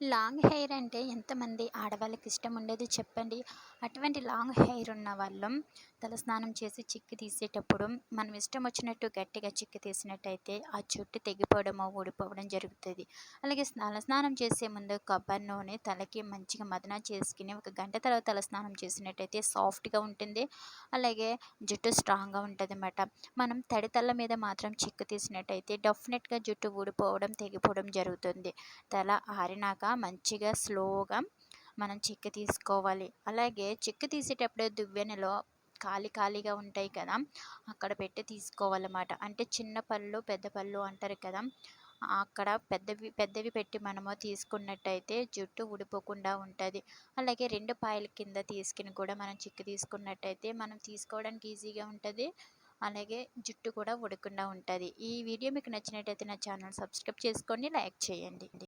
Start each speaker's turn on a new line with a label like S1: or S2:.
S1: Long hair అంటే ఎంతమంది ఆడవాళ్ళకి ఇష్టం ఉండదు చెప్పండి. అటువంటి లాంగ్ హెయిర్ ఉన్న వాళ్ళం తలస్నానం చేసి చిక్కు తీసేటప్పుడు మనం ఇష్టం వచ్చినట్టు గట్టిగా చిక్కు తీసినట్టయితే ఆ జుట్టు తెగిపోవడమో, ఊడిపోవడం జరుగుతది. అలాగే తలస్నానం చేసే ముందు కొబ్బరి నూనె తలకి మంచిగా మదన చేసుకొని ఒక గంట తర్వాత తలస్నానం చేసినట్టయితే సాఫ్ట్‌గా ఉంటుంది. అలాగే జుట్టు స్ట్రాంగ్‌గా ఉంటదన్నమాట. మనం తడి తల మీద మాత్రం చిక్కు తీసినట్టయితే డెఫినెట్‌గా జుట్టు ఊడిపోవడం, తెగిపోవడం జరుగుతుంది. తల ఆరినాక మంచిగా స్లోగా మనం చెక్కు తీసుకోవాలి. అలాగే చెక్కు తీసేటప్పుడు దువ్వెనలో ఖాళీగా ఉంటాయి కదా! అక్కడ పెట్టి తీసుకోవాలన్నమాట. అంటే చిన్న పళ్ళు, పెద్ద పళ్ళు అంటారు కదా! అక్కడ పెద్దవి పెద్దవి పెట్టి మనము తీసుకున్నట్టయితే జుట్టు ఊడిపోకుండా ఉంటది. అలాగే 2 పాయల కింద తీసుకొని కూడా మనం చిక్కు తీసుకున్నట్టయితే మనం తీసుకోవడానికి ఈజీగా ఉంటది. అలాగే జుట్టు కూడా ఊడకుండా ఉంటది. ఈ వీడియో మీకు నచ్చినట్టయితే నా ఛానల్ సబ్స్క్రైబ్ చేసుకోండి. లైక్ చేయండి.